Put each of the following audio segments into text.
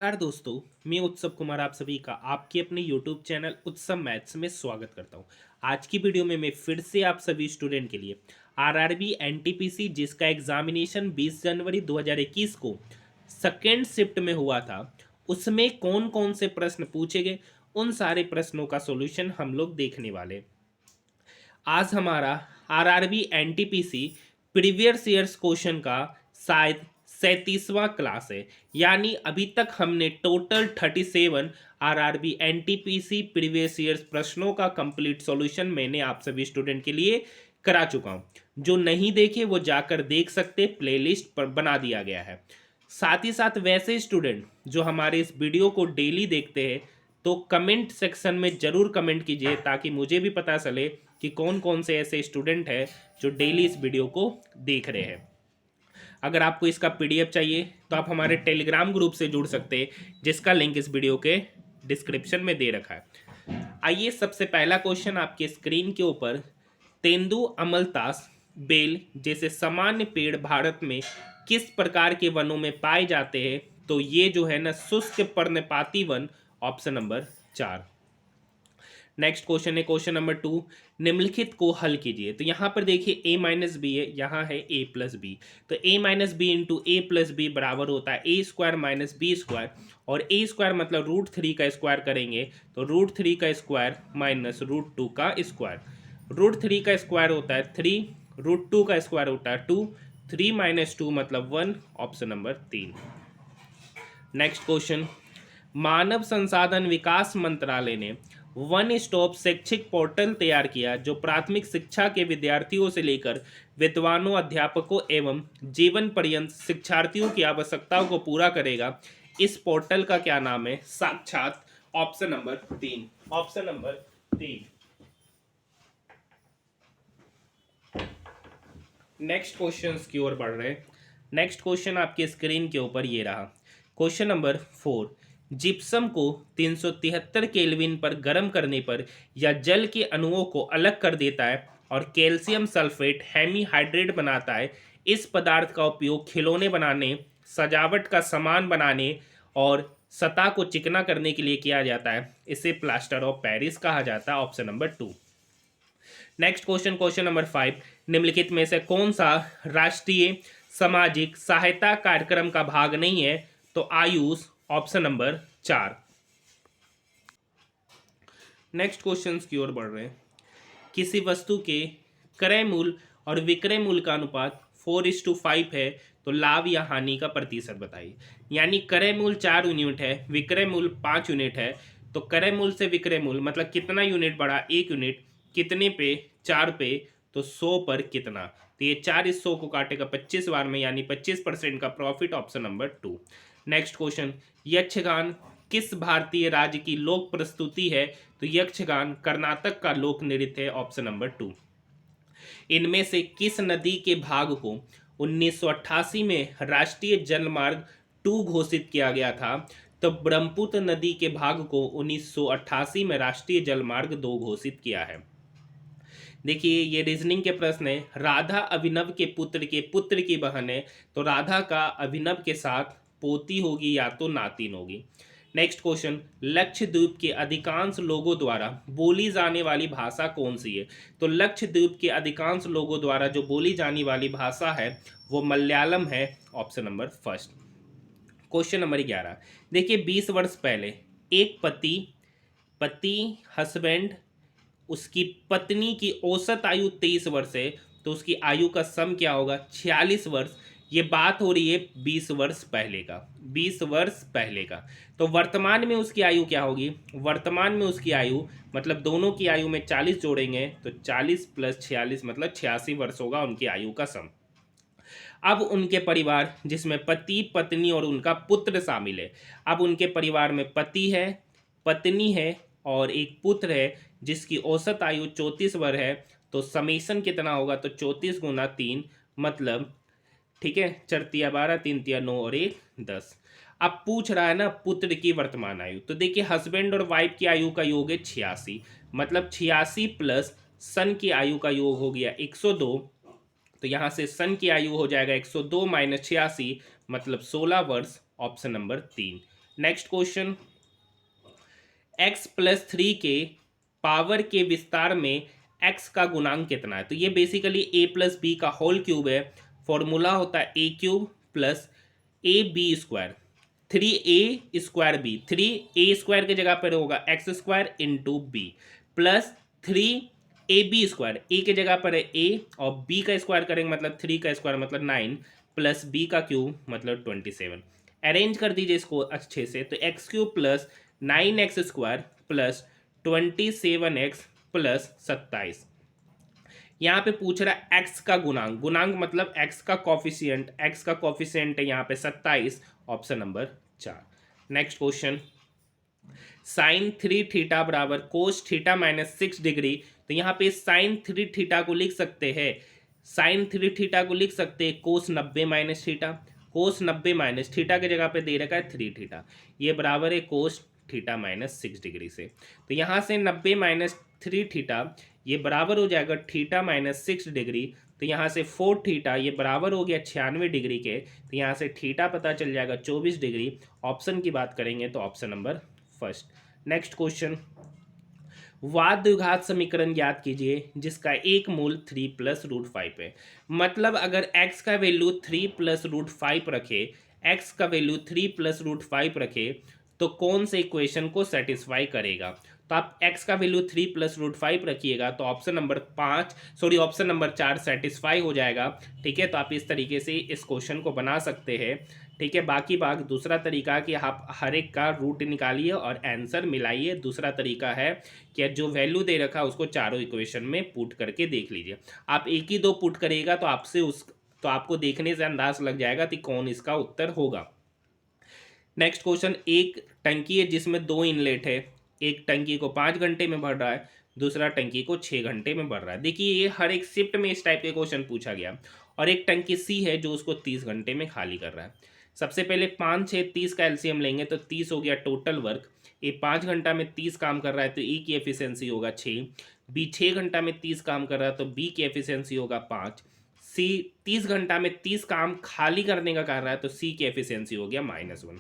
नमस्कार दोस्तों। मैं उत्सव कुमार आप सभी का आपके अपने YouTube चैनल उत्सव मैथ्स में स्वागत करता हूं। आज की वीडियो में मैं फिर से आप सभी स्टूडेंट के लिए आरआरबी एनटीपीसी जिसका एग्जामिनेशन 20 जनवरी 2021 को सेकेंड शिफ्ट में हुआ था, उसमें कौन कौन से प्रश्न पूछे गए उन सारे प्रश्नों का सॉल्यूशन हम लोग देखने वाले। आज हमारा RRB NTPC previous years question का शायद 37वां क्लास है। यानी अभी तक हमने total 37 RRB NTPC previous years प्रश्नों का कंप्लीट सॉल्यूशन मैंने आप सभी स्टूडेंट के लिए करा चुका हूं। जो नहीं देखे वो जाकर देख सकते, प्लेलिस्ट पर बना दिया गया है। साथ ही साथ वैसे स्टूडेंट जो हमारे इस वीडियो को डेली देखते हैं तो कमेंट सेक्शन में ज़रूर कमेंट कीजिए ताकि मुझे भी पता चले कि कौन कौन से ऐसे स्टूडेंट हैं जो डेली इस वीडियो को देख रहे हैं। अगर आपको इसका पीडीएफ चाहिए तो आप हमारे टेलीग्राम ग्रुप से जुड़ सकते हैं जिसका लिंक इस वीडियो के डिस्क्रिप्शन में दे रखा है। आइए सबसे पहला क्वेश्चन आपके स्क्रीन के ऊपर, तेंदु अमलतास बेल जैसे सामान्य पेड़ भारत में किस प्रकार के वनों में पाए जाते हैं? तो ये जो है ना शुष्क पर्णपाती one, option number 4। Next question है क्वेश्चन नंबर 2, निम्नलिखित को हल कीजिए। तो यहाँ पर देखिए a माइनस बी है, यहाँ है a प्लस बी। तो a minus B into A plus B बराबर होता है A square minus B square, और ए स्क्वायर मतलब रूट 3 का स्क्वायर करेंगे तो रूट 3 का स्क्वायर माइनस रूट 2 का स्क्वायर। रूट 3 का स्क्वायर होता है 3, रूट 2 का स्क्वायर होता है 2, 3 माइनस 2 मतलब 1, ऑप्शन नंबर 3। नेक्स्ट क्वेश्चन, मानव संसाधन विकास मंत्रालय ने वन स्टॉप शैक्षिक पोर्टल तैयार किया जो प्राथमिक शिक्षा के विद्यार्थियों से लेकर विद्वानों, अध्यापकों एवं जीवन पर्यंत शिक्षार्थियों की आवश्यकताओं को पूरा करेगा। इस पोर्टल का क्या नाम है? साक्षात, option number 3, option number 3। Next question की ओर बढ़ रहे हैं। नेक्स्ट क्वेश्चन आपके स्क्रीन के ऊपर ये रहा, क्वेश्चन नंबर 4, जिप्सम को 373 केल्विन पर गर्म करने पर यह जल के अणुओं को अलग कर देता है और कैल्शियम सल्फेट हेमीहाइड्रेट बनाता है। इस पदार्थ का उपयोग खिलौने बनाने, सजावट का सामान बनाने और सतह को चिकना करने के लिए किया जाता है। इसे प्लास्टर ऑफ पेरिस कहा जाता है, option number 2। Next question, question number 5, निम्नलिखित में से कौन सा राष्ट्रीय सामाजिक सहायता कार्यक्रम का भाग नहीं है? तो Ayush, option number 4। Next question की ओर बढ़ रहे हैं। किसी वस्तु के क्रय मूल्य और विक्रय मूल्य का अनुपात 4:5 है तो लाभ या हानि का प्रतिशत बताइए। यानी क्रय मूल्य 4 यूनिट है, विक्रय मूल्य 5 यूनिट है, तो क्रय मूल्य से विक्रय मूल्य मतलब कितना यूनिट बढ़ा? 1 यूनिट। कितने पे? 4 पे। तो 100 पर कितना? तो ये 4 इस 100 को काटेगा 25 बार में, यानी 25% का profit, option number 2। Next question, Yakshagana किस भारतीय राज्य की लोक प्रस्तुति है? तो यक्षगान कर्नाटक का लोक नृत्य है, ऑप्शन नंबर 2। इनमें से किस नदी के भाग को 1988 में राष्ट्रीय जलमार्ग 2 घोषित किया गया था? तो ब्रह्मपुत्र नदी के भाग को 1988 में राष्ट्रीय जलमार्ग 2 घोषित किया है। देखिए ये रीजनिंग के प्रश्न है। राधा अभिनव के पुत्र की बहन है, तो राधा का अभिनव के साथ पोती होगी या तो नातिन होगी। नेक्स्ट क्वेश्चन, लक्षद्वीप के अधिकांश लोगों द्वारा बोली जाने वाली भाषा कौन सी है? तो लक्षद्वीप के अधिकांश लोगों द्वारा जो बोली जाने वाली भाषा है वो मलयालम है, ऑप्शन नंबर 1। क्वेश्चन नंबर 11, देखिए 20 वर्ष पहले एक पति हस्बैंड, उसकी पत्नी की औसत आयु 23 वर्ष है, तो उसकी आयु का सम क्या होगा? 46 वर्ष। ये बात हो रही है 20 वर्ष पहले का, 20 वर्ष पहले का। तो वर्तमान में उसकी आयु क्या होगी? वर्तमान में उसकी आयु मतलब दोनों की आयु में 40 जोड़ेंगे तो 40 + 46 मतलब 86 वर्ष होगा उनकी आयु का सम। अब उनके परिवार जिसमें पति, पत्नी और उनका पुत्र शामिल है। अब उनके परिवार में पति है, पत्नी है और एक पुत्र है जिसकी औसत आयु 34 वर्ष है। तो समेशन कितना होगा? तो 34 × 3 मतलब, ठीक है, 4 × 12, 3 × 9 और 1 10। अब पूछ रहा है ना पुत्र की वर्तमान आयु, तो देखिए हस्बैंड और वाइफ की आयु का योग है 86, मतलब 86 प्लस सन की आयु का योग हो गया 102। तो यहाँ से सन की आयु हो जाएगा 102 - 86 मतलब 16 वर्ष, option number 3। Next question, x plus 3 के पावर के विस्तार में x का गुणांक कितना है? तो ये बेसिकली a प्लस बी का होल क्यूब है। फॉर्मूला होता है a cube plus A B square, 3a² b, 3a² की जगह पर होगा x² into B plus 3ab², a की जगह पर है a और b का स्क्वायर करेंगे मतलब 3 का स्क्वायर मतलब 9 प्लस b का क्यूब मतलब 27। अरेंज कर दीजिए इसको अच्छे से, तो x³ plus 9x² plus 27x plus 27। यहाँ पे पूछ रहा है x का गुणांक, गुणांक मतलब x का कॉफिशिएंट, x का कॉफिशिएंट है यहाँ पे 27, option number 4। Next question, sine 3 theta बराबर कोस थीटा माइनस 6 डिग्री। तो यहाँ पे साइन 3 थीटा को लिख सकते हैं, साइन 3 थीटा को लिख सकते हैं कोस 90 माइनस थीटा, कोस 90 माइनस थीटा की जगह पे दे रखा है 3 थीटा, ये बराबर है कोस थीटा माइनस 6 डिग्री से। तो यहाँ से 90 माइनस 3 थीटा ये बराबर हो जाएगा थीटा माइनस 6 डिग्री। तो यहाँ से 4 थीटा ये बराबर हो गया 96 डिग्री के। तो यहाँ से थीटा पता चल जाएगा 24 डिग्री। ऑप्शन की बात करेंगे तो option number first. Next question, वाद द्विघात समीकरण ज्ञात कीजिए जिसका एक मूल 3 प्लस रूट 5 है। मतलब अगर x का वैल्यू 3 प्लस रूट 5 रखे, x का वैल्यू 3 प्लस रूट 5 रखे तो कौन से इक्वेशन को सेटिस्फाई करेगा? तो आप x का वैल्यू 3 प्लस रूट 5 रखिएगा तो ऑप्शन नंबर 4 सेटिस्फाई हो जाएगा। ठीक है, तो आप इस तरीके से इस क्वेश्चन को बना सकते हैं। ठीक है, बाकी बात दूसरा तरीका कि आप हर एक का रूट निकालिए और आंसर मिलाइए। दूसरा तरीका है कि जो वैल्यू दे रखा है उसको चारों इक्वेशन में पुट करके देख लीजिए। आप एक ही दो पुट करिएगा तो आपको देखने से अंदाज लग जाएगा कि कौन इसका उत्तर होगा। नेक्स्ट क्वेश्चन, एक टंकी है जिसमें 2 इनलेट है, एक टंकी को 5 घंटे में भर रहा है, दूसरा टंकी को 6 घंटे में भर रहा है। देखिए ये हर एक शिफ्ट में इस टाइप के क्वेश्चन पूछा गया। और एक टंकी सी है जो उसको 30 घंटे में खाली कर रहा है। सबसे पहले 5, 6, 30 का एलसीएम लेंगे तो 30 हो गया टोटल वर्क। ए 5 घंटा में 30 काम कर रहा है तो ई की एफिशिएंसी होगा 6। बी 6 घंटा में 30 काम कर रहा है तो बी की एफिशिएंसी होगा 5। सी 30 घंटा में 30 काम खाली करने का कर रहा है तो सी की एफिशिएंसी हो गया -1।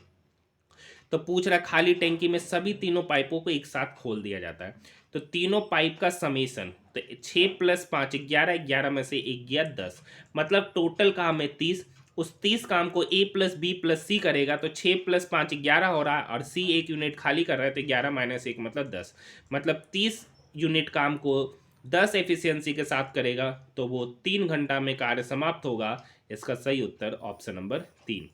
तो पूछ रहा खाली टैंकी में सभी तीनों पाइपों को एक साथ खोल दिया जाता है तो तीनों पाइप का समेशन, तो 6 + 5 11, 11 में से 1 गया 10, मतलब टोटल काम है 30। उस 30 काम को ए प्लस बी प्लस सी करेगा तो 6 + 5 11 हो रहा है और सी 1 यूनिट खाली कर रहा है तो 11 - 1 मतलब 10, मतलब 30 यूनिट काम को 10 एफिशिएंसी के साथ करेगा तो वो 3 घंटा में कार्य समाप्त होगा। इसका सही उत्तर ऑप्शन नंबर 3।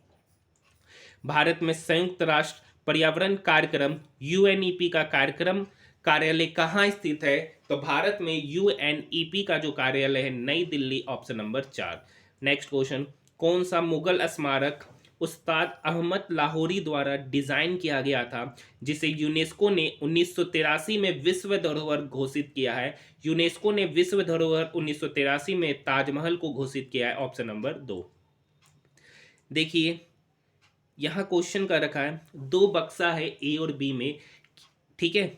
भारत में संयुक्त राष्ट्र पर्यावरण कार्यक्रम यूएनईपी का कार्यक्रम कार्यालय कहाँ स्थित है? तो भारत में यूएनईपी का जो कार्यालय है नई Delhi, option number 4। Next question, कौन सा मुगल स्मारक उस्ताद अहमद लाहौरी द्वारा डिजाइन किया गया था जिसे यूनेस्को ने 1983 में विश्व धरोहर घोषित किया है? यूनेस्को ने विश्व धरोहर 1983 में ताजमहल को घोषित किया है, ऑप्शन नंबर 2। देखिए यहाँ क्वेश्चन कर रखा है 2 बक्सा है ए और बी में, ठीक है,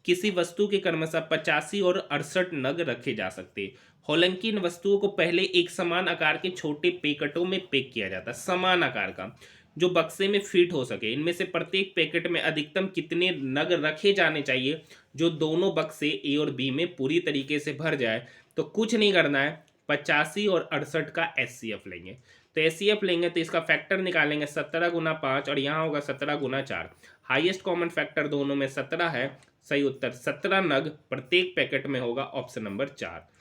किसी वस्तु के क्रमशः 85 और 68 नग रखे जा सकते। हालांकि इन वस्तुओं को पहले एक समान आकार के छोटे पैकेटों में पैक किया जाता है, समान आकार का जो बक्से में फिट हो सके। इनमें से प्रत्येक पैकेट में अधिकतम कितने नग रखे जाने चाहिए जो दोनों बक्से ए और बी में पूरी तरीके से भर जाए? तो कुछ नहीं करना है, 85 और 68 का एचसीएफ लेंगे। तो एचसीएफ लेंगे तो इसका फैक्टर निकालेंगे 17 × 5 और यहाँ होगा 17 × 4। हाईएस्ट कॉमन फैक्टर दोनों में 17 है। सही उत्तर 17 नग प्रत्येक पैकेट में होगा, ऑप्शन नंबर 4।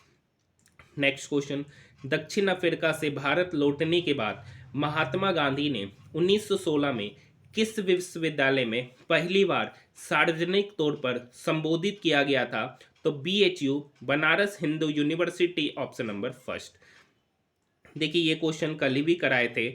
नेक्स्ट क्वेश्चन, दक्षिण अफ्रीका से भारत लौटने के बाद महात्मा गांधी ने 1916 में किस विश्वविद्यालय में पहली बार सार्वजनिक तौर पर संबोधित किया गया था? तो BHU, Banaras Hindu university, option number first. देखिए ये क्वेश्चन कल ही भी कराए थे।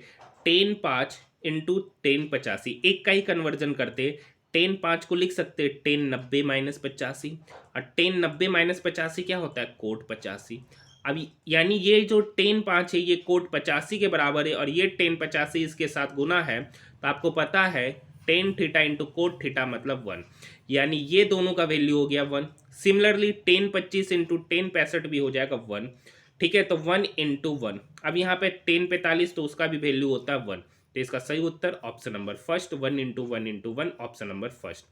10 5 × 10 85, एक का ही कन्वर्जन करते, 10 5 को लिख सकते 10 90 - 85 और 10 90 - 85 क्या होता है? कोट 85। अब यानी ये जो 10 5 है ये कोट 85 के बराबर है और ये 10 85 इसके साथ गुना है तो आपको पता है tan थीटा × कोट थीटा मतलब 1, यानी ये दोनों का वैल्यू हो गया 1। सिमिलरली 10 25 × 10 65 भी हो जाएगा 1, ठीक है, तो 1 × 1। अब यहाँ पे 10 45 तो उसका भी वैल्यू होता है 1, तो इसका सही उत्तर option number first, 1 × 1 × 1, option number first.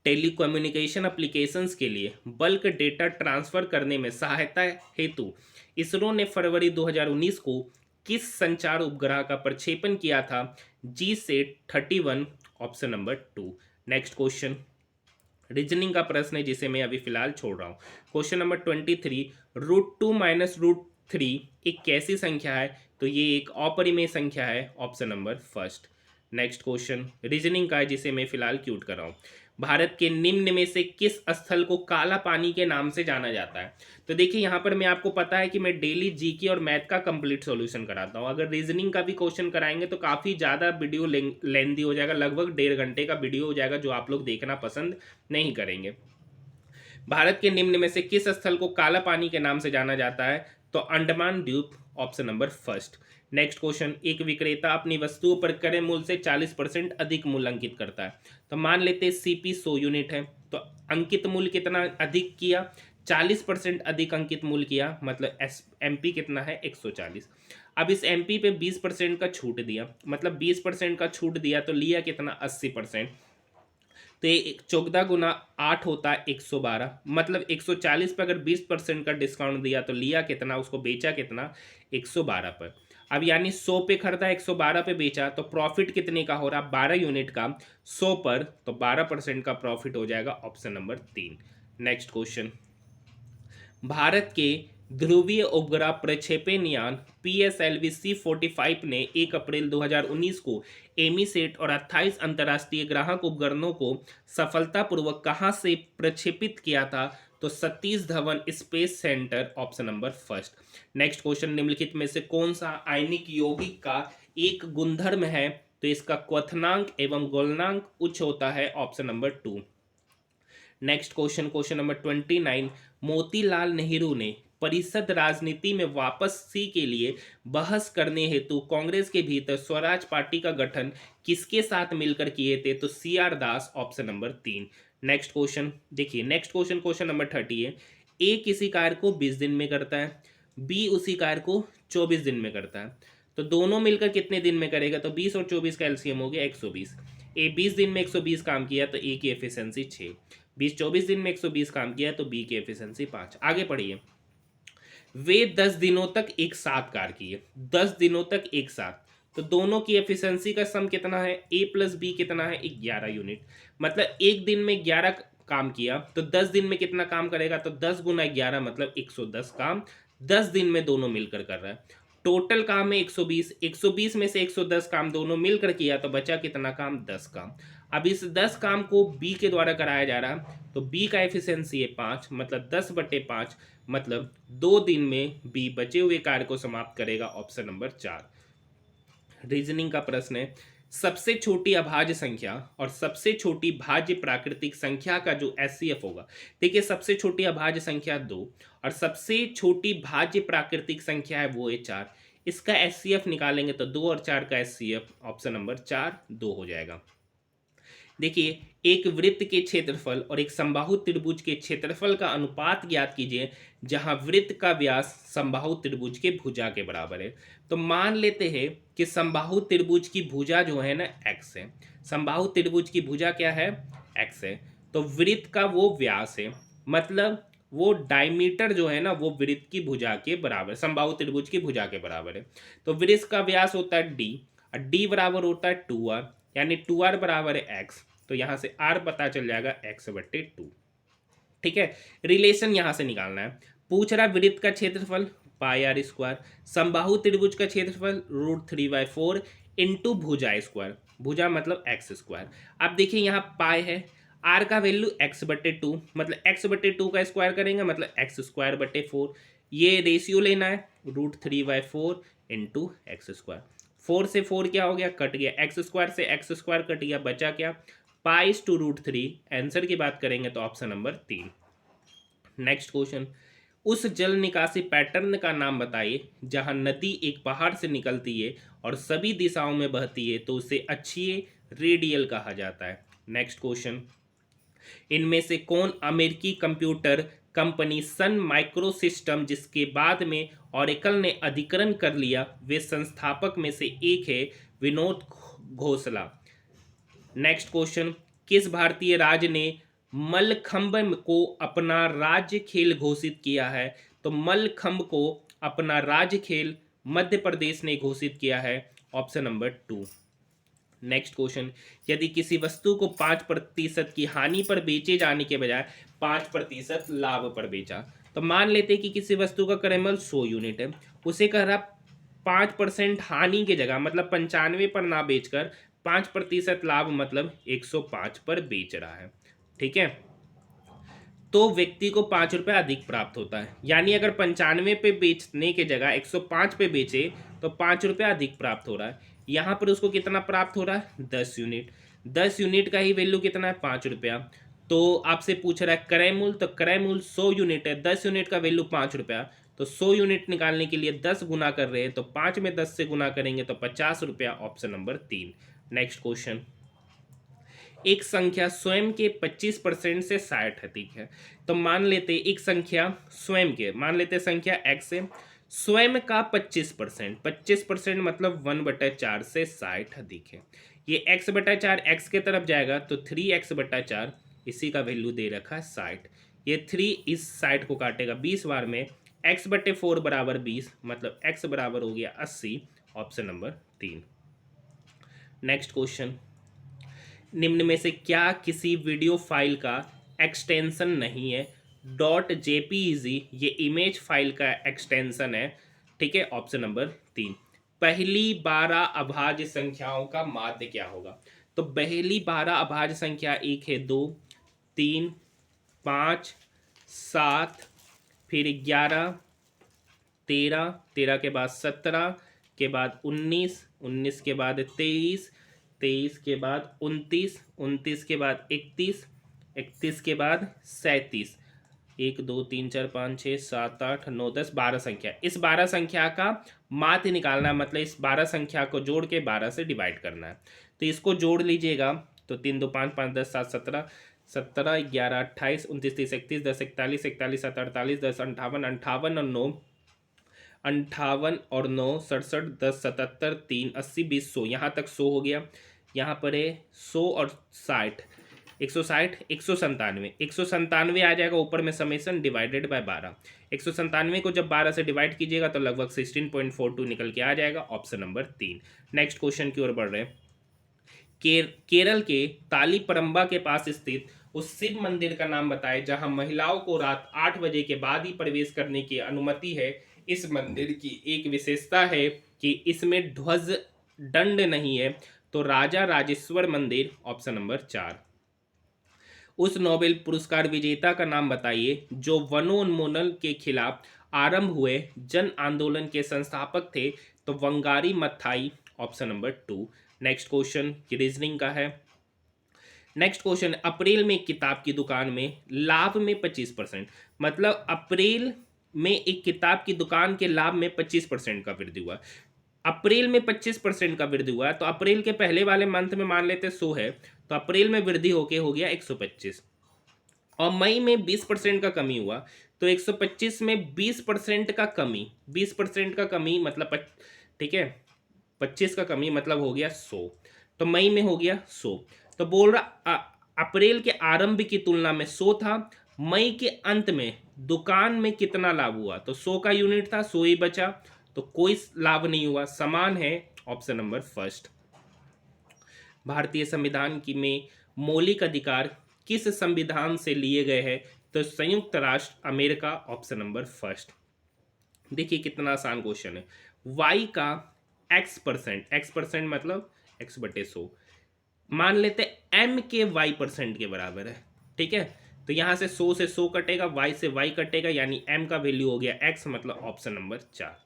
Telecommunication applications के लिए बल्क डेटा ट्रांसफर करने में सहायता हेतु इसरो ने फरवरी 2019 को किस संचार उपग्रह का प्रक्षेपण किया था? GSAT-31, option number 2। Next question reasoning का प्रश्न है जिसे मैं अभी फिलहाल छोड़ रहा हूँ। क्वेश्चन नंबर 23, √2 - √3 एक कैसी संख्या है? तो ये एक अपरिमेय संख्या है, option number first. Next question reasoning का है जिसे मैं फिलहाल क्यूट कर रहा हूँ। भारत के निम्न में से किस स्थल को काला पानी के नाम से जाना जाता है? तो देखिए यहाँ पर मैं आपको पता है कि मैं डेली जीके और मैथ का कंप्लीट सॉल्यूशन कराता हूँ। अगर रीजनिंग का भी क्वेश्चन कराएंगे तो काफ़ी ज़्यादा वीडियो लेंथी हो जाएगा, लगभग 1.5 घंटे का वीडियो हो जाएगा जो आप लोग देखना पसंद नहीं करेंगे। भारत के निम्न में से किस स्थल को काला पानी के नाम से जाना जाता है? तो अंडमान द्वीप, option number first. Next question एक विक्रेता अपनी वस्तुओं पर क्रय मूल्य से 40% अधिक मूल्य अंकित करता है। तो मान लेते हैं सीपी 100 यूनिट है, तो अंकित मूल्य कितना अधिक किया? 40% अधिक अंकित मूल्य किया, मतलब एमपी कितना है? 140। अब इस एमपी पे 20% का छूट दिया, मतलब 20% का छूट दिया तो लिया कितना? 80%। तो ये 14 × 8 होता है 112, मतलब 140 पर अगर 20% का डिस्काउंट दिया तो लिया कितना? उसको बेचा कितना? 112 पर। अब यानी 100 पे खरीदा, 112 पे बेचा, तो प्रॉफिट कितने का हो रहा? 12 यूनिट का 100 पर, तो 12% का प्रॉफिट हो जाएगा, option number 3। Next question Bharat के ध्रुवीय उपग्रह प्रक्षेपण यान PSLV C-45 ने 1 अप्रैल 2019 को एमीसेट और 28 अंतर्राष्ट्रीय ग्राहक उपकरणों को सफलतापूर्वक कहां से प्रक्षेपित किया था? तो Satish Dhawan space centre, option number first. Next question निम्नलिखित में से कौन सा आयनिक यौगिक का एक गुणधर्म है? तो इसका क्वथनांक एवं गलनांक उच्च होता है, option number 2। Next question number 29, Motilal Nehru ने परिषद राजनीति में वापसी के लिए बहस करने हेतु कांग्रेस के भीतर स्वराज पार्टी का गठन किसके साथ मिलकर किए थे? तो CR दास, ऑप्शन नंबर 3। नेक्स्ट क्वेश्चन देखिए, नेक्स्ट क्वेश्चन नंबर 30 है। ए किसी कार्य को 20 दिन में करता है, बी उसी कार्य को 24 दिन में करता है, तो दोनों मिलकर कितने दिन में करेगा? तो 20 और 24 का एलसीएम हो गया 120। ए 20 दिन में 120 काम किया तो ए की एफिशिएंसी 6, 20-24 दिन में 120 काम किया तो बी की एफिशिएंसी 5। आगे पढ़िए। वे 10 दिनों तक एक साथ कार्य किए, 10 दिनों तक एक साथ, तो दोनों की एफिशिएंसी का सम कितना है? ए प्लस बी कितना है? 11 यूनिट। मतलब एक दिन में 11 काम किया तो 10 दिन में कितना काम करेगा? तो 10 × 11 मतलब 110 काम 10 दिन में दोनों मिलकर कर रहा है। टोटल काम है 120, 120 में से 110 काम दोनों मिलकर किया तो बचा कितना काम? 10 काम। अब इस 10 काम को बी के द्वारा कराया जा रहा है, तो बी का एफिशिएंसी है 5, मतलब 10/5, मतलब 2 दिन में बी बचे हुए कार्य को समाप्त करेगा, ऑप्शन नंबर 4। रीजनिंग का प्रश्न है सबसे छोटी अभाज्य संख्या और सबसे छोटी भाज्य प्राकृतिक संख्या का जो एचसीएफ होगा। देखिए सबसे छोटी अभाज्य संख्या 2 और सबसे छोटी भाज्य प्राकृतिक संख्या है वो है 4। इसका एचसीएफ निकालेंगे तो 2 और 4 का एचसीएफ, ऑप्शन नंबर 4 2 हो जाएगा। देखिए एक वृत्त के क्षेत्रफल और एक समबाहु त्रिभुज के क्षेत्रफल का अनुपात ज्ञात कीजिए जहां वृत्त का व्यास समबाहु त्रिभुज के भुजा के बराबर है। तो मान लेते हैं कि समबाहु त्रिभुज की भुजा जो है ना x है, समबाहु त्रिभुज की भुजा क्या है? x है। तो वृत्त का वो व्यास है, मतलब वो डायमीटर जो है ना वो वृत्त की भुजा के बराबर, समबाहु त्रिभुज की भुजा के बराबर है। तो वृत्त का व्यास होता है d और d बराबर होता है 2r, यानी 2r बराबर है x, तो यहां से r पता चल जाएगा x/2। ठीक है, रिलेशन यहां से निकालना है। पूछ रहा वृत्त का क्षेत्रफल πr², समबाहु त्रिभुज का क्षेत्रफल √3/4 इंटू भुजा स्क्वायर, भुजा मतलब x²। अब देखिए यहाँ पाई है, r का वैल्यू x/2, मतलब x/2 का स्क्वायर करेंगे मतलब x²/4। ये रेशियो लेना है √3/4 इंटू x²। 4 से 4 क्या हो गया? कट गया। x² से x² कट गया, बचा क्या? π/√3। आंसर की बात करेंगे तो ऑप्शन नंबर 3। नेक्स्ट क्वेश्चन उस जल निकासी पैटर्न का नाम बताइए जहां नदी एक पहाड़ से निकलती है और सभी दिशाओं में बहती है, तो उसे अक्षीय रेडियल कहा जाता है। नेक्स्ट क्वेश्चन इनमें से कौन अमेरिकी कंप्यूटर कंपनी सन माइक्रोसिस्टम, जिसके बाद में ऑरेकल ने अधिग्रहण कर लिया, वे संस्थापक में से एक है विनोद घोषला। नेक्स्ट क्वेश्चन, किस भारतीय राज्य ने मल्लखंब को अपना राज्य खेल घोषित किया है? तो मल्लखंब को अपना राज्य खेल मध्य प्रदेश ने घोषित किया है, ऑप्शन नंबर 2। नेक्स्ट क्वेश्चन, यदि किसी वस्तु को 5% की हानि पर बेचे जाने के बजाय 5% लाभ पर बेचा, तो मान लेते कि किसी वस्तु का क्रय मूल्य 100 यूनिट है, उसे कह रहा 5% हानि की जगह मतलब 95 पर ना बेचकर 5% लाभ मतलब 105 पर बेच रहा है, ठीक है, तो व्यक्ति को 5 रुपये अधिक प्राप्त होता है। यानी अगर 95 पे बेचने के जगह 105 पे बेचे तो 5 रुपये अधिक प्राप्त हो रहा है। यहाँ पर उसको कितना प्राप्त हो रहा है? 10 यूनिट। 10 यूनिट का ही वैल्यू कितना है? 5 रुपया। तो आपसे पूछ रहा है क्रय मूल्य, तो क्रय मूल्य 100 यूनिट है, 10 यूनिट का वैल्यू 5 रुपया, तो 100 यूनिट निकालने के लिए 10 गुना कर रहे हैं, तो 5 में 10 से गुना करेंगे तो 50 रुपया, ऑप्शन नंबर 3। नेक्स्ट क्वेश्चन, एक संख्या स्वयं के 25% से 60 अधिक है, तो मान लेते एक संख्या स्वयं के, मान लेते संख्या x है, स्वयं का 25%, 25% मतलब 1/4 से 60 अधिक है। ये x/4 x के तरफ जाएगा तो 3x/4, इसी का वैल्यू दे रखा है 60। ये 3 इस 60 को काटेगा 20 बार में, x/4 बराबर 20, मतलब x बराबर हो गया 80, ऑप्शन नंबर 3। नेक्स्ट क्वेश्चन, निम्न में से क्या किसी वीडियो फाइल का एक्सटेंशन नहीं है? .jpeg ये इमेज फाइल का एक्सटेंशन है, ठीक है, ऑप्शन नंबर 3। पहली 12 अभाज्य संख्याओं का माध्य क्या होगा? तो पहली 12 अभाज्य संख्या 1 है 2, 3, 5, 7, फिर 11, 13, 13 के बाद 17 के बाद 19, 19 के बाद 23, 23 के बाद 29, 29 के बाद 31, 31 के बाद 37, 1 2 3 4 5 6 7 8 9 10 12 संख्या। इस 12 संख्या का माध्य निकालना, मतलब इस 12 संख्या को जोड़ के 12 से डिवाइड करना है। तो इसको जोड़ लीजिएगा तो 3 2 5 5 10 7 17, 17 11 28 29 30 31 10 41 41 7 48 10 58 58 और 9 58 और 9 67 10 77 3 80 20 100, यहाँ तक 100 हो गया। यहाँ पर है 100 और 60, 160 197, 197 आ जाएगा ऊपर में समेसन डिवाइडेड बाय 12। 197 को जब 12 से डिवाइड कीजिएगा तो लगभग 16.42 निकल के आ जाएगा, ऑप्शन नंबर 3। नेक्स्ट क्वेश्चन की ओर बढ़ रहे हैं। केरल के तालीपरंबा के पास स्थित उस शिव मंदिर का नाम बताएं जहां महिलाओं को रात 8 बजे के बाद ही प्रवेश करने की अनुमति है। इस मंदिर की एक विशेषता है कि इसमें ध्वज दंड नहीं है, तो राजा राजेश्वर मंदिर, ऑप्शन नंबर 4। उस नोबेल पुरस्कार विजेता का नाम बताइए जो वनोन्मूलन के खिलाफ आरंभ हुए जन आंदोलन के संस्थापक थे, तो Wangari Maathai, option number 2। Next question reasoning का है। नेक्स्ट क्वेश्चन, अप्रैल में एक किताब की दुकान में लाभ में 25%, मतलब अप्रैल में एक किताब की दुकान के लाभ में 25% का वृद्धि हुआ। अप्रैल में 25% का वृद्धि हुआ, तो अप्रैल के पहले वाले मंथ में मान लेते 100 है, तो अप्रैल में वृद्धि होके हो गया 125, और मई में 20% का कमी हुआ, तो 125 में 20% का कमी, 20% का कमी मतलब ठीक है, 25 का कमी मतलब हो गया 100, तो मई में हो गया 100। तो बोल रहा अप्रैल के आरंभ की तुलना में 100 था, मई के अंत में दुकान में कितना लाभ हुआ? तो 100 का यूनिट था, 100 ही बचा, तो कोई लाभ नहीं हुआ, समान है, ऑप्शन नंबर 1। भारतीय संविधान की में मौलिक अधिकार किस संविधान से लिए गए हैं? तो संयुक्त राष्ट्र अमेरिका, ऑप्शन नंबर 1। देखिए कितना आसान क्वेश्चन है। y का x% मतलब x/100, मान लेते m के y% के बराबर है, ठीक है, तो यहां से 100 से 100 कटेगा, y से y कटेगा, यानी m का वैल्यू हो गया x, मतलब option number 4।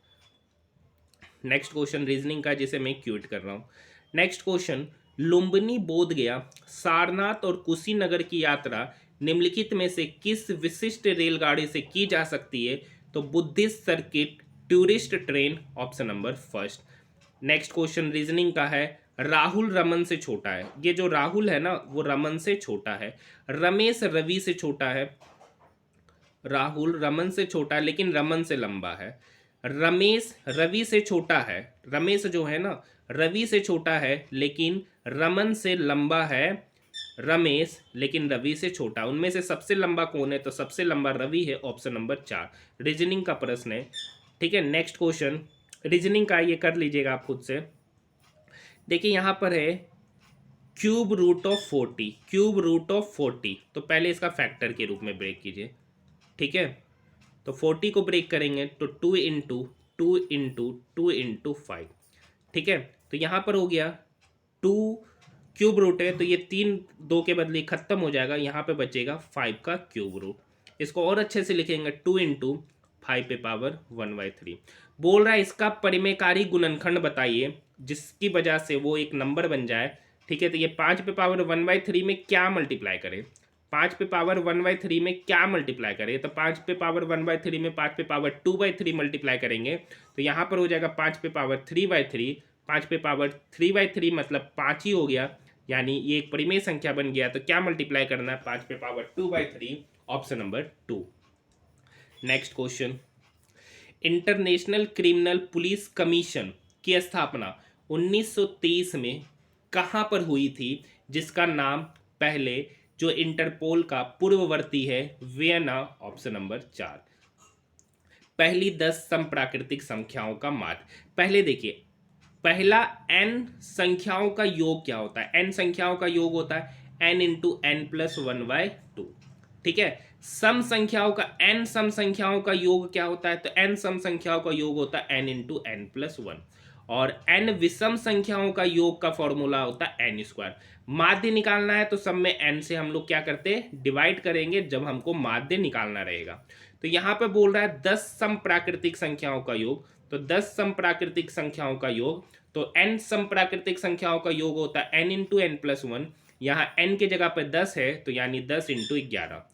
Next question reasoning का, जिसे मैं क्यूट कर रहा हूं। नेक्स्ट क्वेश्चन, लुम्बिनी, बोध गया, सारनाथ और कुशीनगर की यात्रा निम्नलिखित में से किस विशिष्ट रेलगाड़ी से की जा सकती है? तो Buddhist circuit tourist train, option number 1। Next question reasoning का है। राहुल रमन से छोटा है, ये जो राहुल है ना वो रमन से छोटा है, रमेश रवि से छोटा है, राहुल रमन से छोटा है लेकिन रमन से लंबा है। रमेश रवि से छोटा है, रमेश जो है ना रवि से छोटा है लेकिन रमन से लंबा है। रमेश लेकिन रवि से छोटा, उनमें से सबसे लंबा कौन है? तो सबसे लंबा रवि है, ऑप्शन नंबर 4। रीजनिंग का प्रश्न है, ठीक है। नेक्स्ट क्वेश्चन रीजनिंग का, ये कर लीजिएगा आप खुद से। देखिए यहाँ पर है cube root of 40, cube root of 40, तो पहले इसका फैक्टर के रूप में ब्रेक कीजिए, ठीक है। तो 40 को ब्रेक करेंगे तो 2 इंटू 2 इंटू 2 इंटू 5, ठीक है। तो यहाँ पर हो गया 2 क्यूब रूट है तो ये 3 2 के बदले खत्म हो जाएगा, यहाँ पे बचेगा 5 का क्यूब रूट। इसको और अच्छे से लिखेंगे 2 इंटू 5 पे पावर 1/3। बोल रहा है इसका परिमेयकारी गुणनखंड बताइए जिसकी वजह से वो एक नंबर बन जाए, ठीक है। तो ये 5 पे पावर 1/3 में क्या मल्टीप्लाई करें? 5 पे पावर 1/3 में क्या मल्टीप्लाई करें? तो 5 पे पावर 1/3 में 5 पे पावर 2/3 मल्टीप्लाई करेंगे तो यहाँ पर हो जाएगा 5 पे पावर 3/3। 5 पे पावर 3/3 मतलब 5 ही हो गया, यानी ये एक परिमेय संख्या बन गया। तो क्या मल्टीप्लाई करना है? 5 पे power 2/3, option number 2। Next question, international criminal police commission की स्थापना 1923 में कहाँ पर हुई थी, जिसका नाम पहले जो इंटरपोल का पूर्ववर्ती है वियना, ऑप्शन नंबर 4। पहली 10 समप्राकृतिक संख्याओं का माध्य। पहले देखिए, पहला n संख्याओं का योग क्या होता है? n संख्याओं का योग होता है n इंटू एन प्लस 1/2, ठीक है। सम संख्याओं का n सम संख्याओं का योग क्या होता है? तो n सम संख्याओं का योग होता है n इंटू एन प्लस 1, और n विषम संख्याओं का योग का फॉर्मूला होता है n स्क्वायर। माध्य निकालना है तो सब में n से हम लोग क्या करते हैं? डिवाइड करेंगे जब हमको माध्य निकालना रहेगा। तो यहाँ पे बोल रहा है 10 सम प्राकृतिक संख्याओं का योग, तो 10 सम प्राकृतिक संख्याओं का योग, तो n सम प्राकृतिक संख्याओं का योग होता है n इंटू एन प्लस 1। यहाँ n के जगह पे 10 है तो यानी 10 इंटू 11।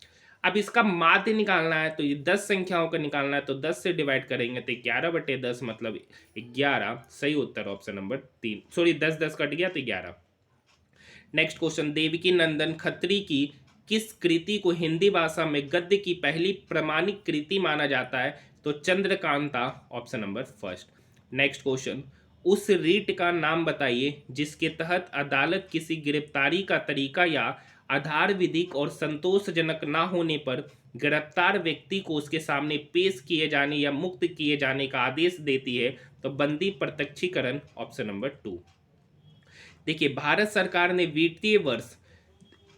अब इसका माध्य निकालना है तो ये 10 संख्याओं का निकालना है तो 10 से डिवाइड करेंगे तो 11/10 मतलब 11, सही उत्तर ऑप्शन नंबर 3। सॉरी 10 10 कट गया तो 11। नेक्स्ट क्वेश्चन, देवकी नंदन खत्री की किस कृति को हिंदी भाषा में गद्य की पहली प्रमाणिक कृति माना जाता है? तो Chandrakanta, option number 1। Next question, उस रीट का नाम बताइए जिसके तहत अदालत किसी गिरफ्तारी का तरीका या आधार विधिक और संतोषजनक ना होने पर गिरफ्तार व्यक्ति को उसके सामने पेश किए जाने या मुक्त किए जाने का आदेश देती है। तो बंदी प्रत्यक्षीकरण, ऑप्शन नंबर 2। देखिए, भारत सरकार ने वित्तीय वर्ष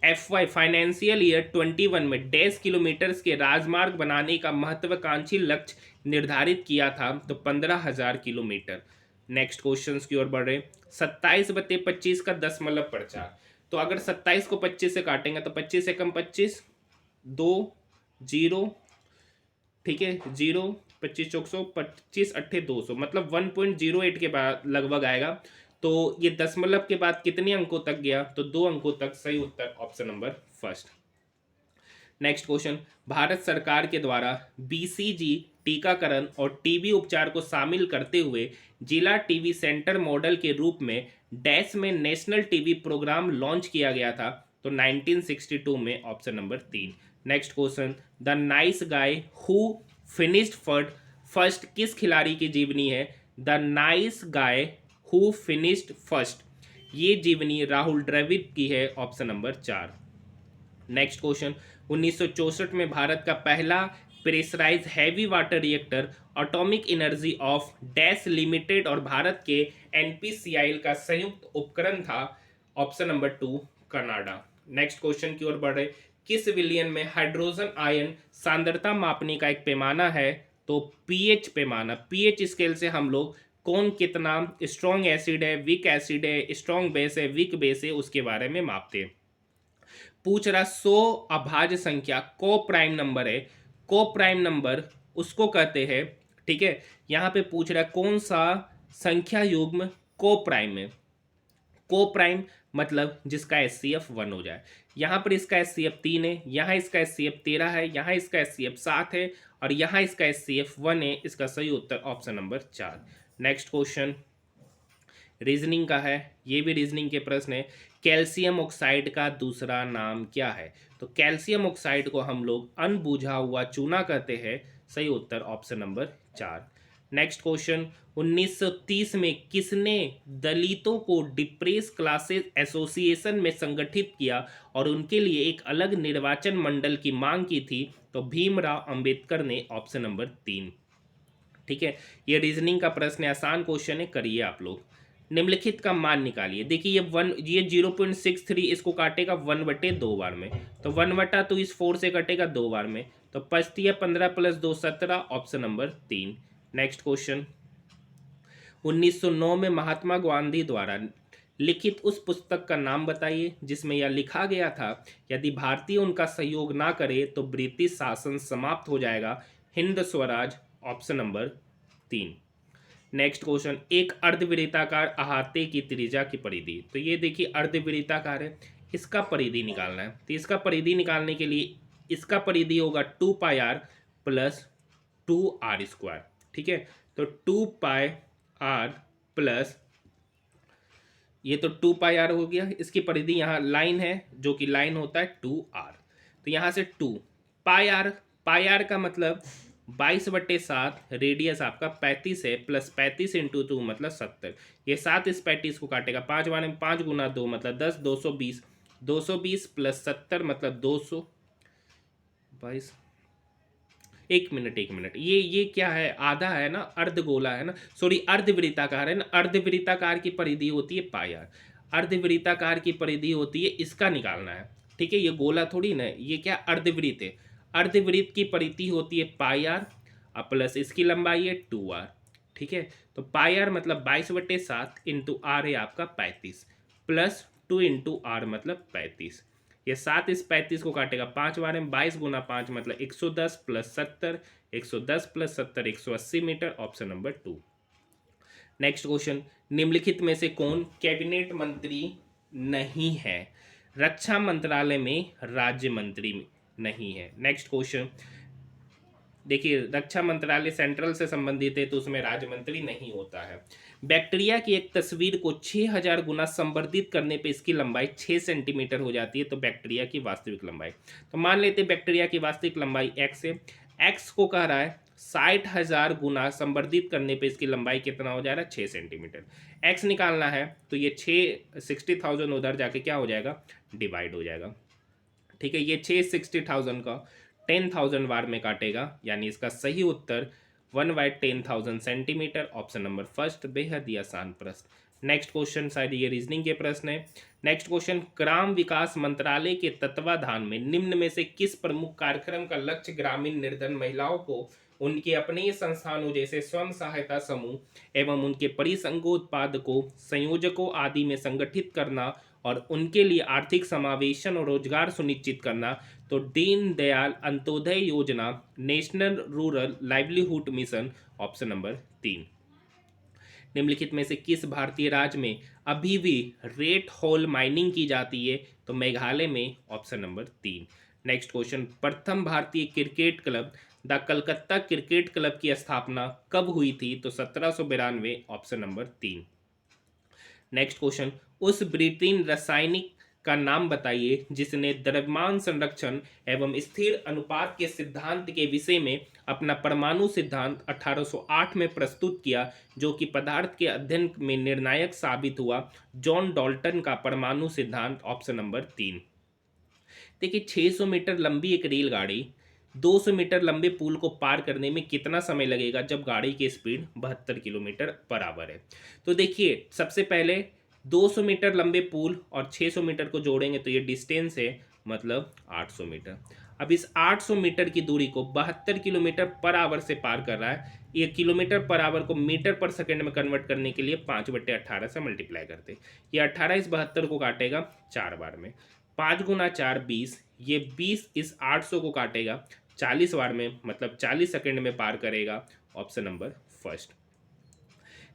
FY फाइनेंशियल ईयर 21 में 10 किलोमीटर के राजमार्ग बनाने का महत्वाकांक्षी लक्ष्य निर्धारित किया था, तो 15,000 किलोमीटर। नेक्स्ट क्वेश्चन की ओर बढ़ रहे, 27/25 का 10% तो अगर 27 को 25 से काटेंगे तो 25 से कम 25, 2 0, ठीक है, 0, 25 चौक 100, 25 अट्ठे 200, मतलब 1.08 के बाद लगभग आएगा। तो ये दशमलव के बाद कितने अंकों तक गया? तो 2 अंकों तक, सही उत्तर option number 1। Next question, Bharat सरकार के द्वारा BCG टीकाकरण और टीबी उपचार को शामिल करते हुए जिला टीबी सेंटर मॉडल के रूप में डैश में नेशनल टीबी प्रोग्राम लॉन्च किया गया था, तो 1962 में, option number 3। Next question, the nice guy who finished first किस खिलाड़ी की जीवनी है? The nice guy who finished first, ये जीवनी राहुल द्रविड़ की है, ऑप्शन नंबर 4। नेक्स्ट क्वेश्चन, 1964 में भारत का पहला pressurise heavy water reactor atomic energy of dash limited और भारत के NPCIL का संयुक्त उपकरण था, option number 2 Canada. Next question की ओर बढ़ रहे, किस विलियन में हाइड्रोजन आयन सांद्रता मापने का एक पैमाना है? तो pH पैमाना। pH स्केल से हम लोग कौन कितना स्ट्रॉन्ग एसिड है, वीक एसिड है, स्ट्रॉन्ग बेस है, वीक बेस है, उसके बारे में मापते हैं। पूछ रहा 100 अभाज्य संख्या को प्राइम नंबर है, को प्राइम नंबर उसको कहते हैं, ठीक है। यहाँ पे पूछ रहा है कौन सा संख्या युग्म को प्राइम है। को प्राइम मतलब जिसका HCF 1 हो जाए। यहाँ पर इसका HCF 3 है, यहाँ इसका HCF 13 है, यहाँ इसका HCF 7 है और यहाँ इसका HCF 1 है। इसका सही उत्तर option number 4। Next question reasoning का है, ये भी रीजनिंग के प्रश्न है। कैल्शियम ऑक्साइड का दूसरा नाम क्या है? तो कैल्शियम ऑक्साइड को हम लोग अनबुझा हुआ चूना कहते हैं। सही उत्तर ऑप्शन नंबर 4। नेक्स्ट क्वेश्चन, 1930 में किसने दलितों को डिप्रेस क्लासेस एसोसिएशन में संगठित किया और उनके लिए एक अलग निर्वाचन मंडल की मांग की थी? तो भीमराव अंबेडकर ने, ऑप्शन नंबर 3। ठीक है, ये रीजनिंग का प्रश्न है, आसान क्वेश्चन है, करिए आप लोग। निम्नलिखित का मान निकालिए। देखिए ये 0.63 इसको काटेगा 1/2 बार में, तो 1 तो इस 4 से कटेगा 2 बार में, तो 15 plus 2 17, option number 3। Next question, 1909 में महात्मा गांधी द्वारा लिखित उस पुस्तक का नाम बताइए जिसमें यह लिखा गया था, यदि भारतीय उनका सहयोग ना करे तो ब्रिटिश शासन समाप्त हो जाएगा। Hind Swaraj, option number 3। Next question, एक अर्धवृत्ताकार अहाते की त्रिज्या की परिधि। तो ये देखिए अर्धवृत्ताकार है, इसका परिधि निकालना है। तो इसका परिधि निकालने के लिए इसका परिधि होगा 2πr प्लस 2r²। ठीक है, तो 2πr प्लस, ये तो 2πr हो गया, इसकी परिधि यहाँ लाइन है जो कि लाइन होता है 2r। तो यहाँ से 2 पाई आर का मतलब 22/7, रेडियस आपका 35 है, प्लस 35 इंटू 2 मतलब 70। ये 7 इस 35 को काटेगा 5 बार में, 5 गुना 2 मतलब 10, 220, 220 प्लस 70 मतलब 222। एक मिनट, ये क्या है, आधा है ना, अर्धगोला है ना, सॉरी अर्धवृत्ताकार है ना, अर्धवृत्ताकार की परिधि होती है पाई आर, अर्धवृत्ताकार की परिधि होती है, इसका निकालना है। ठीक है, ये गोला थोड़ी ना, ये क्या अर्धवृत्त है, अर्धवृत्त की परिधि होती है पाई आर प्लस इसकी लंबाई है 2r। ठीक है, तो पाई आर मतलब 22/7 इंटू आर है आपका 35, प्लस 2 इंटू आर मतलब 35। ये 7 इस 35 को काटेगा 5 बार में, 22 गुना 5 मतलब 110 plus 70, 110 plus 70 180 metre, option number 2। Next question, निम्नलिखित में से कौन कैबिनेट मंत्री नहीं है? रक्षा मंत्रालय में राज्य मंत्री नहीं है। नेक्स्ट क्वेश्चन, देखिए रक्षा मंत्रालय सेंट्रल से संबंधित है तो उसमें राज्य मंत्री नहीं होता है। बैक्टीरिया की एक तस्वीर को 6000 गुना संवर्धित करने पे इसकी लंबाई 6 सेंटीमीटर हो जाती है, तो बैक्टीरिया की वास्तविक लंबाई। तो मान लेते हैं बैक्टीरिया की वास्तविक लंबाई x है, x को कह रहा है 60,000 गुना संवर्धित करने पे इसकी लंबाई कितना हो जाएगा, 6 सेंटीमीटर। x निकालना है तो ये 60,000 उधर जाके क्या हो जाएगा, डिवाइड हो जाएगा। ठीक है, ये 60,000 का 10,000 बार में काटेगा, यानी इसका सही उत्तर 1/10,000 सेंटीमीटर, ऑप्शन नंबर फर्स्ट। बेहद ही आसान प्रश्न। नेक्स्ट क्वेश्चन, शायद ये रीजनिंग के प्रश्न है। नेक्स्ट क्वेश्चन, ग्राम विकास मंत्रालय के तत्वाधान में निम्न में से किस प्रमुख कार्यक्रम का लक्ष्य ग्रामीण निर्धन महिलाओं को उनके अपने संस्थानों जैसे स्वयं सहायता समूह एवं उनके परिसंघोत्पादकों, संयोजकों आदि में संगठित करना और उनके लिए आर्थिक समावेशन और रोजगार सुनिश्चित करना? तो दीन दयाल अंत्योदय योजना, national rural livelihood mission, option number 3। निम्नलिखित में से किस भारतीय राज्य में अभी भी रेड होल माइनिंग की जाती है? तो मेघालय में, ऑप्शन नंबर 3। नेक्स्ट क्वेश्चन, प्रथम भारतीय cricket club the Calcutta cricket club की स्थापना कब हुई थी? तो 1792, ऑप्शन नंबर 3। नेक्स्ट क्वेश्चन, उस ब्रिटेन रासायनिक का नाम बताइए जिसने द्रव्यमान संरक्षण एवं स्थिर अनुपात के सिद्धांत के विषय में अपना परमाणु सिद्धांत 1808 में प्रस्तुत किया, जो कि पदार्थ के अध्ययन में निर्णायक साबित हुआ। जॉन डाल्टन का परमाणु सिद्धांत, ऑप्शन नंबर 3। देखिए 600 मीटर लंबी एक रेलगाड़ी 200 मीटर लंबे पुल को पार करने में कितना समय लगेगा जब गाड़ी की स्पीड 72 किलोमीटर पर आवर है? तो देखिए सबसे पहले 200 मीटर लंबे पुल और 600 मीटर को जोड़ेंगे तो ये डिस्टेंस है, मतलब 800 मीटर। अब इस 800 मीटर की दूरी को 72 किलोमीटर पर आवर से पार कर रहा है। ये किलोमीटर पर आवर को मीटर पर सेकंड में कन्वर्ट करने के लिए 5/18 से मल्टीप्लाई करते हैं। ये 18 इस 72 को काटेगा 4 बार में, 5 गुना 4 20, ये 20 इस 800 को काटेगा 40 बार में, मतलब 40 सेकंड में पार करेगा, ऑप्शन नंबर फर्स्ट।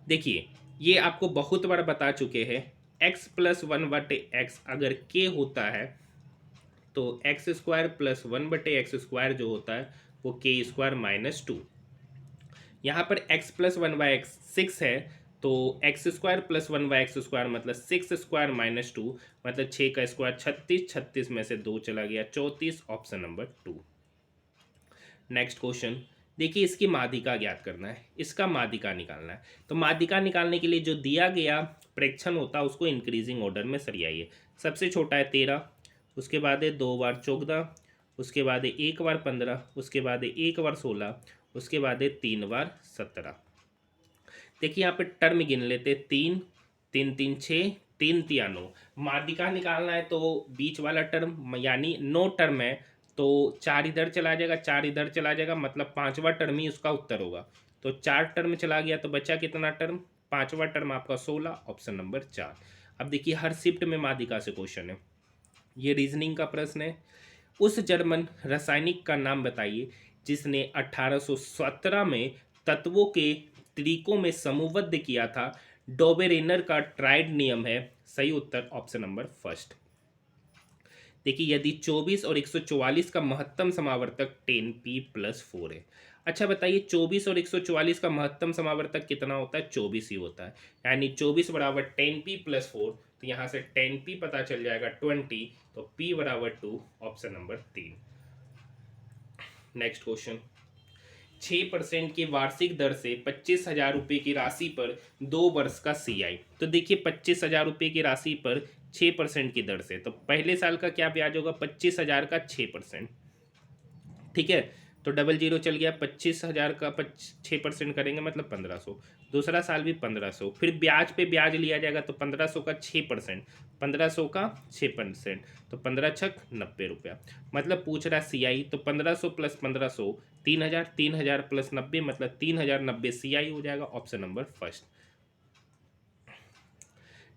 देखिए ये आपको बहुत बार बता चुके हैं, x + 1/x अगर k होता है तो x² + 1/x² जो होता है वो k² - 2। यहाँ पर x + 1/x 6 है तो एक्स स्क्वायर प्लस 1/x² मतलब 6² माइनस 2 मतलब 6 का स्क्वायर 36, 36 में से 2 चला गया 34, ऑप्शन नंबर 2। नेक्स्ट क्वेश्चन देखिए, इसकी माध्यिका ज्ञात करना है, इसका माध्यिका निकालना है। तो माध्यिका निकालने के लिए जो दिया गया प्रेक्षण होता है उसको इंक्रीजिंग ऑर्डर में सरियाइए। सबसे छोटा है 13, उसके बाद है 2 बार 14, उसके बाद है 1 बार 15, उसके बाद है 1 बार 16, उसके बाद है 3 बार 17। देखिए यहाँ पे टर्म गिन लेते, 3 3 3 6, 3 3 9। माध्यिका निकालना है तो बीच वाला टर्म यानी 9 टर्म है तो 4 इधर चला जाएगा, 4 इधर चला जाएगा, मतलब 5वां टर्म ही उसका उत्तर होगा। तो 4 टर्म चला गया तो बचा कितना टर्म, 5वां टर्म आपका 16, ऑप्शन नंबर 4। अब देखिए हर शिफ्ट में माध्यिका से क्वेश्चन है, ये रीजनिंग का प्रश्न है। उस जर्मन रासायनिक का नाम बताइए जिसने 1817 में तत्वों के तरीकों में समूहबद्ध किया था। डोबेरेनर का ट्राइड नियम है। सही उत्तर ऑप्शन नंबर फर्स्ट। देखिए यदि 24 और 144 का महत्तम समावर्तक 10p+4 है। अच्छा बताइए 24 और 144 का महत्तम समावर्तक कितना होता है, 24 ही होता है, यानी 24 बराबर 10p+4। तो यहाँ से 10p पता चल जाएगा 20, तो p बराबर 2, ऑप्शन नंबर 3। नेक्स्ट क्वेश्चन, 6% की वार्षिक दर से 25,000 रुपये की राशि पर 2 वर्ष का CI। तो देखिए 25,000 रुपये की राशि पर 6% की दर से, तो पहले साल का क्या ब्याज होगा, 25,000 का 6%। ठीक है, तो डबल जीरो चल गया, 25,000 का 6% करेंगे मतलब 1500। दूसरा साल भी 1500, फिर ब्याज पे ब्याज लिया जाएगा तो 1500 का 6%, 1500 का 6%, तो 15 छक 90 रुपया। मतलब पूछ रहा CI, तो 1500 प्लस 1500 3000, 3000 प्लस 90 मतलब 3090 CI हो जाएगा, option number first.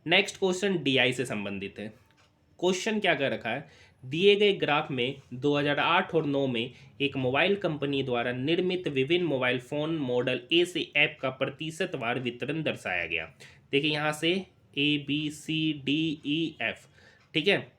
Next question DI से संबंधित है। क्वेश्चन क्या कर रखा है, दिए गए ग्राफ में 2008 और 9 में एक मोबाइल कंपनी द्वारा निर्मित विभिन्न मोबाइल फोन मॉडल ए से ऐप का प्रतिशतवार वितरण दर्शाया गया। देखिए यहाँ से ABCDEF, ठीक है।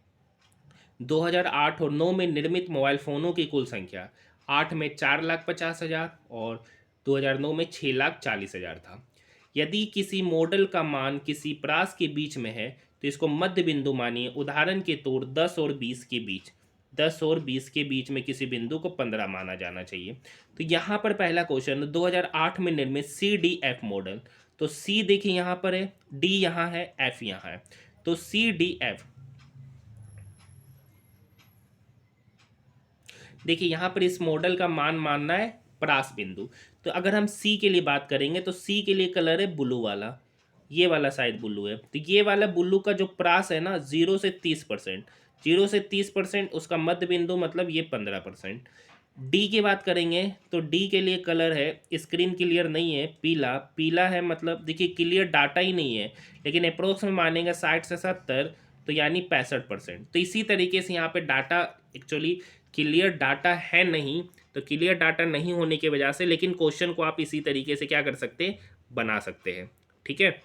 2008 और 9 में निर्मित मोबाइल फ़ोनों की कुल संख्या 8 में 4,50,000 और 2009 में 6,40,000 था। यदि किसी मॉडल का मान किसी प्रास के बीच में है तो इसको मध्य बिंदु मानिए। उदाहरण के तौर 10 और 20 के बीच, 10 और 20 के बीच में किसी बिंदु को 15 माना जाना चाहिए। तो यहाँ पर पहला क्वेश्चन 2008 में निर्मित CDF मॉडल, तो C देखिए यहाँ पर है, D यहाँ है, F यहाँ है, तो CDF देखिए यहाँ पर इस मॉडल का मान मानना है प्रास बिंदु। तो अगर हम C के लिए बात करेंगे तो C के लिए कलर है ब्लू वाला, ये वाला शायद ब्लू है, तो ये वाला ब्लू का जो प्रास है ना 0 से 30%, 0 से 30% उसका मध्य बिंदु मतलब ये 15%। डी की बात करेंगे तो डी के लिए कलर है, स्क्रीन क्लियर नहीं है, पीला, पीला है मतलब देखिए क्लियर डाटा ही नहीं है, लेकिन अप्रोक्स में मानेंगे 60 से 70, तो यानी 65%। तो इसी तरीके से यहाँ पे डाटा एक्चुअली क्लियर डाटा है नहीं, तो क्लियर डाटा नहीं होने की वजह से, लेकिन क्वेश्चन को आप इसी तरीके से क्या कर सकते हैं, बना सकते हैं। ठीक है,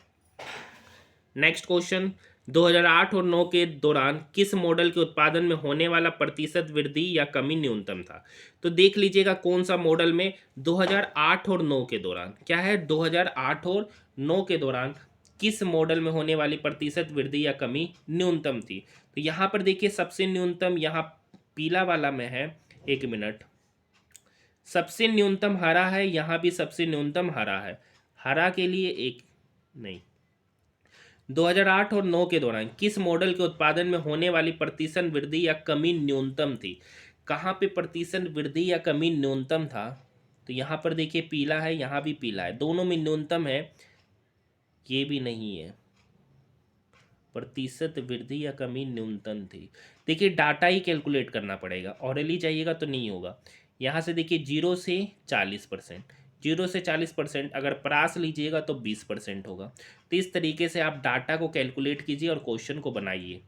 नेक्स्ट क्वेश्चन 2008 और 9 के दौरान किस मॉडल के उत्पादन में होने वाला प्रतिशत वृद्धि या कमी न्यूनतम था। तो देख लीजिएगा कौन सा मॉडल में 2008 और 9 के दौरान क्या है, 2008 और 9 के दौरान किस मॉडल में होने वाली प्रतिशत वृद्धि या कमी न्यूनतम थी। तो यहाँ पर देखिए सबसे न्यूनतम यहाँ पीला वाला में है, 1 मिनट, सबसे न्यूनतम हरा है, यहाँ भी सबसे न्यूनतम हरा है, हरा के लिए एक नहीं। 2008 और 9 के दौरान किस मॉडल के उत्पादन में होने वाली प्रतिशत वृद्धि या कमी न्यूनतम थी। कहाँ पे प्रतिशत वृद्धि या कमी न्यूनतम था, तो यहाँ पर देखिए पीला है, यहाँ भी पीला है, दोनों में न्यूनतम है, ये भी नहीं है, प्रतिशत वृद्धि या कमी न्यूनतम थी। देखिए डाटा ही कैलकुलेट करना पड़ेगा, ऑरली जाइएगा तो नहीं होगा। यहाँ से देखिए 0 से 40%, 0 से 40%, अगर प्रास लीजिएगा तो 20% होगा। तो इस तरीके से आप डाटा को कैलकुलेट कीजिए और क्वेश्चन को बनाइए।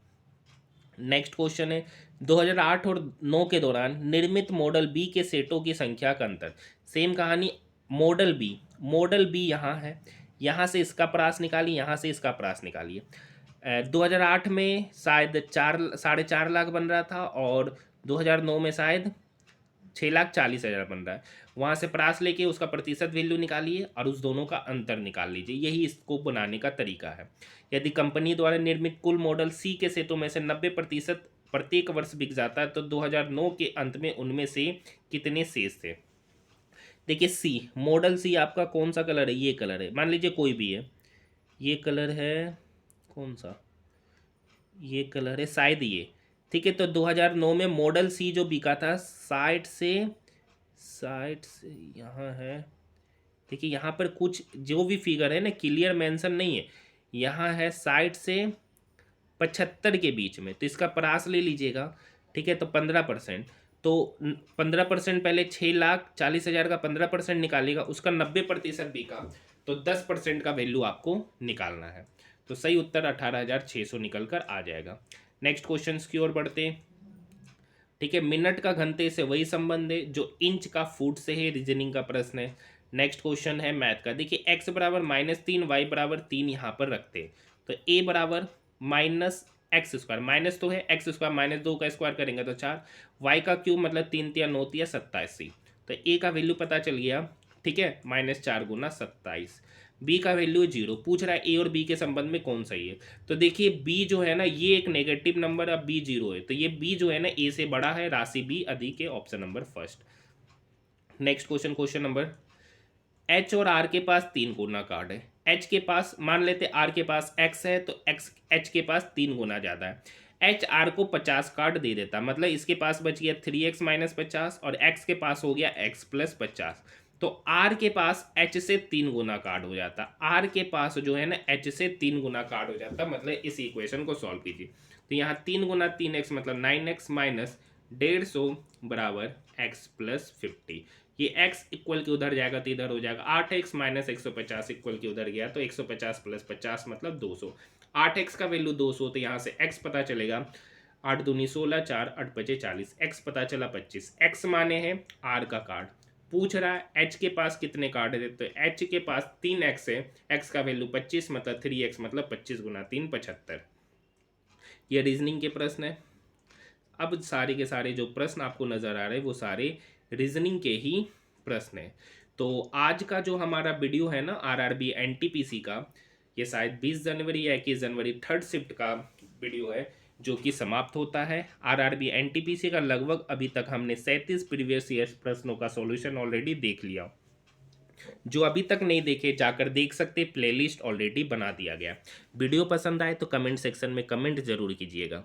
नेक्स्ट क्वेश्चन है 2008 और 9 के दौरान निर्मित मॉडल बी के सेटों की संख्या का अंतर। सेम कहानी, मॉडल बी यहाँ है, यहाँ से इसका प्रास निकालिए, यहाँ से इसका प्रास निकालिए। 2008 में शायद 4 साढ़े 4 लाख बन रहा था और 2009 में शायद 6,40,000 बन रहा है। वहाँ से परास लेके उसका प्रतिशत वैल्यू निकालिए और उस दोनों का अंतर निकाल लीजिए। यही स्कोप बनाने का तरीका है। यदि कंपनी द्वारा निर्मित कुल मॉडल सी के सेटों में से 90% प्रत्येक वर्ष बिक जाता है तो 2009 के अंत में उनमें से कितने शेष थे। देखिए सी, मॉडल सी आपका कौन सा कलर है, ये कलर है, मान लीजिए कोई भी है, ये कलर है, कौन सा, ये कलर है शायद ये, ठीक है। तो 2009 में मॉडल सी जो बिका था 60 से यहाँ है, देखिए यहाँ पर कुछ जो भी फिगर है ना क्लियर मेंशन नहीं है, यहाँ है 60 से 75 के बीच में, तो इसका परास ले लीजिएगा, ठीक है। तो 15%, तो 15% पहले 6,40,000 का 15% निकालिएगा, उसका 90% बिका, तो 10% का वैल्यू आपको निकालना है। तो सही उत्तर 18,600 निकल कर आ जाएगा। नेक्स्ट क्वेश्चन की ओर बढ़ते हैं, ठीक है। मिनट का घंटे से वही संबंध है जो इंच का फुट से है, रीजनिंग का प्रश्न है। नेक्स्ट क्वेश्चन है मैथ का, देखिए x बराबर -3 y बराबर 3 यहाँ पर रखते हैं, तो a बराबर -x², माइनस तो है, x² -2 का स्क्वायर करेंगे तो 4, y का क्यूब मतलब 3 × 9 = 27, तो a का वैल्यू पता चल गया, ठीक है, -4 × 27। b का वैल्यू 0, पूछ रहा है a और b के संबंध में कौन सही है। तो देखिए b जो है ना ये एक नेगेटिव नंबर है, b 0 है, तो ये b जो है ना a से बड़ा है, राशि b अधिक है, option number first. Next question, question number, H और आर के पास 3 गुना कार्ड है। एच के पास, मान लेते आर के पास एक्स है, तो एक्स एच के पास 3 गुना ज़्यादा है। एच आर को 50 कार्ड दे देता, मतलब इसके पास बच गया 3x - 50 और एक्स के पास हो गया x + 50, तो आर के पास एच से 3 गुना कार्ड हो जाता। आर के पास जो है ना एच से 3 गुना कार्ड हो जाता, मतलब इस इक्वेशन को सॉल्व कीजिए। तो यहाँ 3 × 3x मतलब 9x - 150 बराबर x + 50, ये x इक्वल के उधर जाएगा तो इधर हो जाएगा 8x - 150 इक्वल के उधर गया तो 150 + 50 मतलब 200। 8x का वैल्यू 200, तो यहाँ से x पता चलेगा, 8 दूनी 16, 4 8 5 40, x पता चला 25। x माने हैं r का कार्ड, पूछ रहा है h के पास कितने कार्ड है, तो h के पास 3x है, x का वैल्यू 25 मतलब 3x मतलब 25 × 3 75। ये रीजनिंग के प्रश्न है। अब सारे के सारे जो प्रश्न आपको नज़र आ रहे हैं वो सारे रीजनिंग के ही प्रश्न है। तो आज का जो हमारा वीडियो है ना आरआरबी एनटीपीसी का, ये शायद 20 जनवरी या 21 जनवरी थर्ड शिफ्ट का वीडियो है जो कि समाप्त होता है। आरआरबी एनटीपीसी का लगभग अभी तक हमने 37 प्रीवियस ईयर्स प्रश्नों का सॉल्यूशन ऑलरेडी देख लिया। जो अभी तक नहीं देखे जाकर देख सकते, प्लेलिस्ट ऑलरेडी बना दिया गया। वीडियो पसंद आए तो कमेंट सेक्शन में कमेंट जरूर कीजिएगा।